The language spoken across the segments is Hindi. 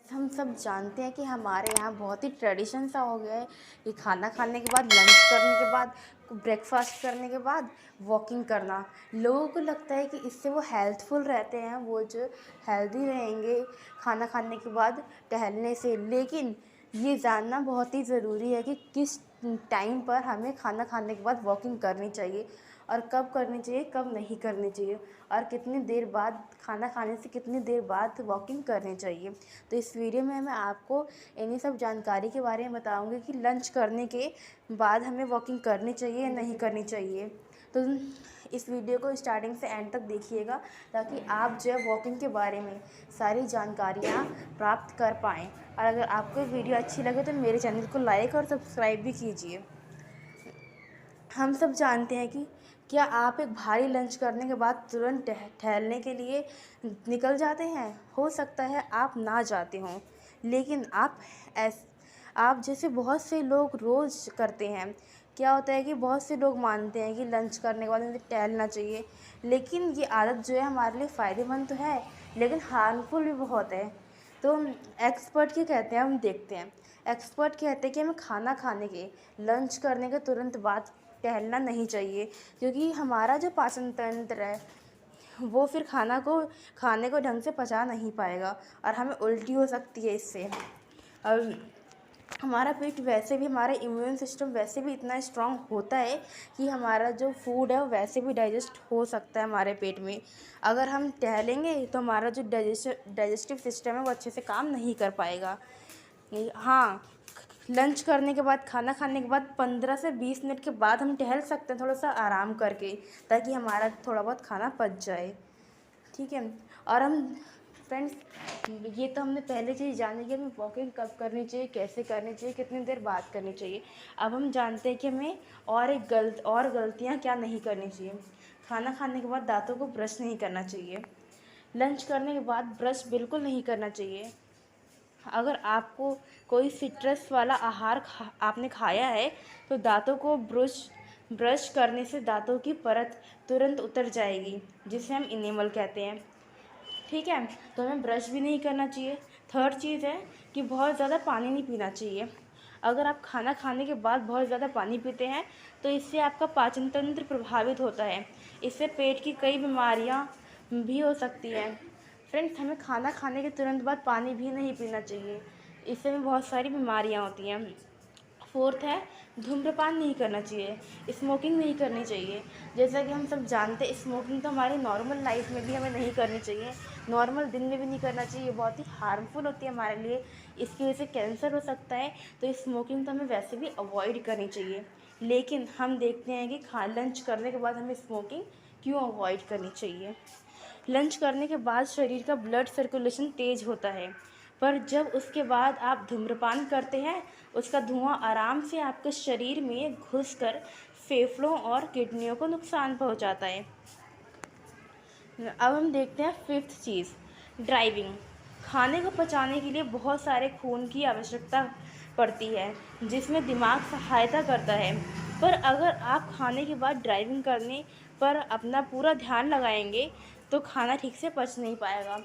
हम सब जानते हैं कि हमारे यहाँ बहुत ही ट्रेडिशन सा हो गया है कि खाना खाने के बाद, लंच करने के बाद, ब्रेकफास्ट करने के बाद वॉकिंग करना। लोगों को लगता है कि इससे वो हेल्थफुल रहते हैं, वो जो हेल्दी रहेंगे खाना खाने के बाद टहलने से। लेकिन ये जानना बहुत ही ज़रूरी है कि किस टाइम पर हमें खाना खाने के बाद वॉकिंग करनी चाहिए और कब करनी चाहिए, कब नहीं करनी चाहिए, और कितनी देर बाद, खाना खाने से कितनी देर बाद वॉकिंग करनी चाहिए। तो इस वीडियो में मैं आपको इन्हीं सब जानकारी के बारे में बताऊंगी कि लंच करने के बाद हमें वॉकिंग करनी चाहिए या नहीं करनी चाहिए। तो इस वीडियो को स्टार्टिंग से एंड तक देखिएगा ताकि आप जो है वॉकिंग के बारे में सारी जानकारियाँ प्राप्त कर पाएँ। और अगर आपको वीडियो अच्छी लगे तो मेरे चैनल को लाइक और सब्सक्राइब भी कीजिए। हम सब जानते हैं कि क्या आप एक भारी लंच करने के बाद तुरंत टहलने के लिए निकल जाते हैं? हो सकता है आप ना जाते हों, लेकिन आप जैसे बहुत से लोग रोज़ करते हैं। क्या होता है कि बहुत से लोग मानते हैं कि लंच करने के बाद हमें टहलना चाहिए, लेकिन ये आदत जो है हमारे लिए फ़ायदेमंद तो है, लेकिन हार्मफुल भी बहुत है। तो एक्सपर्ट क्या कहते हैं, हम देखते हैं। एक्सपर्ट कहते हैं कि हमें खाना खाने के, लंच करने के तुरंत बाद टहलना नहीं चाहिए, क्योंकि हमारा जो पाचन तंत्र है वो फिर खाने को ढंग से पचा नहीं पाएगा और हमें उल्टी हो सकती है इससे। और हमारा पेट वैसे भी, हमारा इम्यून सिस्टम वैसे भी इतना स्ट्रांग होता है कि हमारा जो फूड है वो वैसे भी डाइजेस्ट हो सकता है हमारे पेट में। अगर हम टहलेंगे तो हमारा जो डाइजेस्टिव सिस्टम है वो अच्छे से काम नहीं कर पाएगा। हाँ, लंच करने के बाद, खाना खाने के बाद 15 से 20 मिनट के बाद हम टहल सकते हैं थोड़ा सा आराम करके, ताकि हमारा थोड़ा बहुत खाना पच जाए। ठीक है। और हम फ्रेंड्स, ये तो हमने पहले चीज़ जानी कि हमें वॉकिंग कब करनी चाहिए, कैसे करनी चाहिए, कितनी देर बाद करनी चाहिए। अब हम जानते हैं कि हमें और गलतियाँ क्या नहीं करनी चाहिए। खाना खाने के बाद दांतों को ब्रश नहीं करना चाहिए। लंच करने के बाद ब्रश बिल्कुल नहीं करना चाहिए। अगर आपको कोई सिट्रस वाला आहार आपने खाया है तो दांतों को ब्रश करने से दांतों की परत तुरंत उतर जाएगी, जिसे हम इनेमल कहते हैं। ठीक है, तो हमें ब्रश भी नहीं करना चाहिए। थर्ड चीज़ है कि बहुत ज़्यादा पानी नहीं पीना चाहिए। अगर आप खाना खाने के बाद बहुत ज़्यादा पानी पीते हैं तो इससे आपका पाचन तंत्र प्रभावित होता है। इससे पेट की कई बीमारियां भी हो सकती हैं। फ्रेंड्स, हमें खाना खाने के तुरंत बाद पानी भी नहीं पीना चाहिए, इससे हमें बहुत सारी बीमारियां होती हैं। फोर्थ है, धूम्रपान नहीं करना चाहिए, स्मोकिंग नहीं करनी चाहिए। जैसा कि हम सब जानते हैं, स्मोकिंग तो हमारी नॉर्मल लाइफ में भी हमें नहीं करनी चाहिए, नॉर्मल दिन में भी नहीं करना चाहिए, बहुत ही हार्मफुल होती है हमारे लिए। इसकी वजह से कैंसर हो सकता है, तो स्मोकिंग तो हमें वैसे भी अवॉइड करनी चाहिए। लेकिन हम देखते हैं कि लंच करने के बाद हमें स्मोकिंग क्यों अवॉइड करनी चाहिए। लंच करने के बाद शरीर का ब्लड सर्कुलेशन तेज़ होता है, पर जब उसके बाद आप धूम्रपान करते हैं, उसका धुआं आराम से आपके शरीर में घुसकर फेफड़ों और किडनियों को नुकसान पहुंचाता है। अब हम देखते हैं फिफ्थ चीज़, ड्राइविंग। खाने को पचाने के लिए बहुत सारे खून की आवश्यकता पड़ती है, जिसमें दिमाग सहायता करता है। पर अगर आप खाने के बाद ड्राइविंग करने पर अपना पूरा ध्यान लगाएंगे तो खाना ठीक से पच नहीं पाएगा।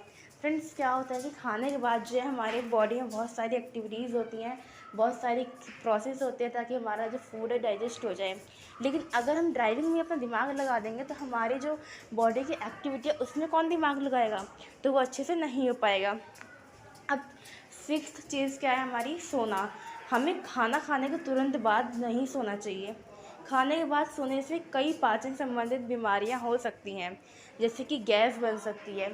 फ्रेंड्स, क्या होता है कि खाने के बाद जो है हमारे बॉडी में बहुत सारी एक्टिविटीज़ होती हैं, बहुत सारी प्रोसेस होते हैं ताकि हमारा जो फूड है डाइजेस्ट हो जाए। लेकिन अगर हम ड्राइविंग में अपना दिमाग लगा देंगे तो हमारी जो बॉडी की एक्टिविटी है उसमें कौन दिमाग लगाएगा, तो वो अच्छे से नहीं हो पाएगा। अब सिक्स्थ चीज़ क्या है हमारी, सोना। हमें खाना खाने के तुरंत बाद नहीं सोना चाहिए। खाने के बाद सोने से कई पाचन संबंधित बीमारियां हो सकती हैं, जैसे कि गैस बन सकती है।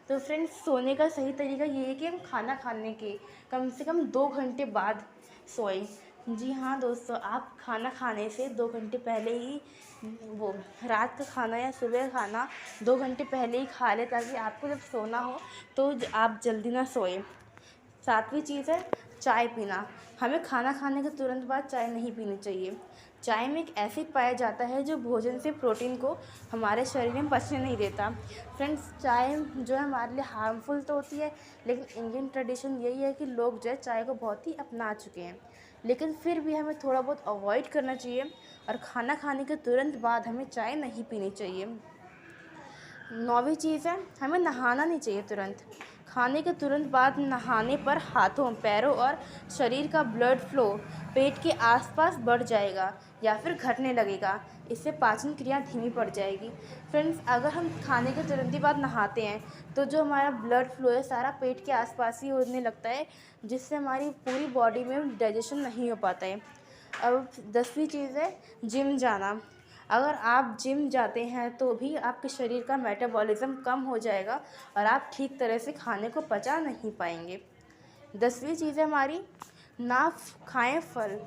तो फ्रेंड्स, सोने का सही तरीका ये है कि हम खाना खाने के कम से कम 2 घंटे बाद सोएं। जी हाँ दोस्तों, आप खाना खाने से 2 घंटे पहले ही, वो रात का खाना या सुबह का खाना 2 घंटे पहले ही खा लें, ताकि आपको जब सोना हो तो आप जल्दी ना सोएं। सातवीं चीज़ है चाय पीना। हमें खाना खाने के तुरंत बाद चाय नहीं पीनी चाहिए। चाय में एक एसिड पाया जाता है जो भोजन से प्रोटीन को हमारे शरीर में पचने नहीं देता। फ्रेंड्स, चाय जो है हमारे लिए हार्मफुल तो होती है, लेकिन इंडियन ट्रेडिशन यही है कि लोग जो है चाय को बहुत ही अपना चुके हैं। लेकिन फिर भी हमें थोड़ा बहुत अवॉइड करना चाहिए, और खाना खाने के तुरंत बाद हमें चाय नहीं पीनी चाहिए। नौवीं चीज़ है, हमें नहाना नहीं चाहिए तुरंत। खाने के तुरंत बाद नहाने पर हाथों, पैरों और शरीर का ब्लड फ्लो पेट के आसपास बढ़ जाएगा या फिर घटने लगेगा। इससे पाचन क्रिया धीमी पड़ जाएगी। फ्रेंड्स, अगर हम खाने के तुरंत ही बाद नहाते हैं तो जो हमारा ब्लड फ्लो है सारा पेट के आसपास ही होने लगता है, जिससे हमारी पूरी बॉडी में डाइजेशन नहीं हो पाता है। अब 10वीं चीज़ है जिम जाना। अगर आप जिम जाते हैं तो भी आपके शरीर का मेटाबॉलिज्म कम हो जाएगा और आप ठीक तरह से खाने को पचा नहीं पाएंगे। 10वीं चीज़ है हमारी, ना खाएं फल।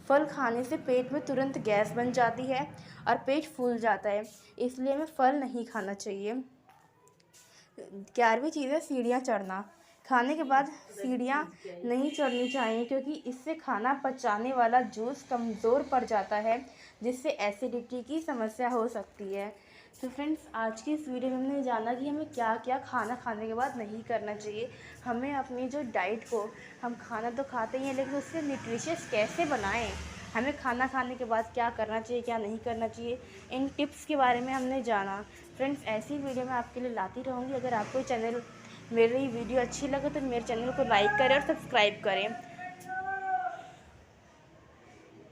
फल खाने से पेट में तुरंत गैस बन जाती है और पेट फूल जाता है, इसलिए हमें फल नहीं खाना चाहिए। 11वीं चीज़ है सीढ़ियाँ चढ़ना। खाने के बाद सीढ़ियाँ नहीं चढ़नी चाहिए क्योंकि इससे खाना पचाने वाला जूस कमज़ोर पड़ जाता है, जिससे एसिडिटी की समस्या हो सकती है। तो फ्रेंड्स, आज की इस वीडियो में हमने जाना कि हमें क्या क्या खाना खाने के बाद नहीं करना चाहिए। हमें अपनी जो डाइट को, हम खाना तो खाते ही हैं लेकिन उससे न्यूट्रिशियस कैसे बनाएं, हमें खाना खाने के बाद क्या करना चाहिए, क्या नहीं करना चाहिए, इन टिप्स के बारे में हमने जाना। फ्रेंड्स, ऐसी वीडियो मैं आपके लिए लाती रहूँगी। अगर आपको मेरी वीडियो अच्छी लगे तो मेरे चैनल को लाइक करें और सब्सक्राइब करें।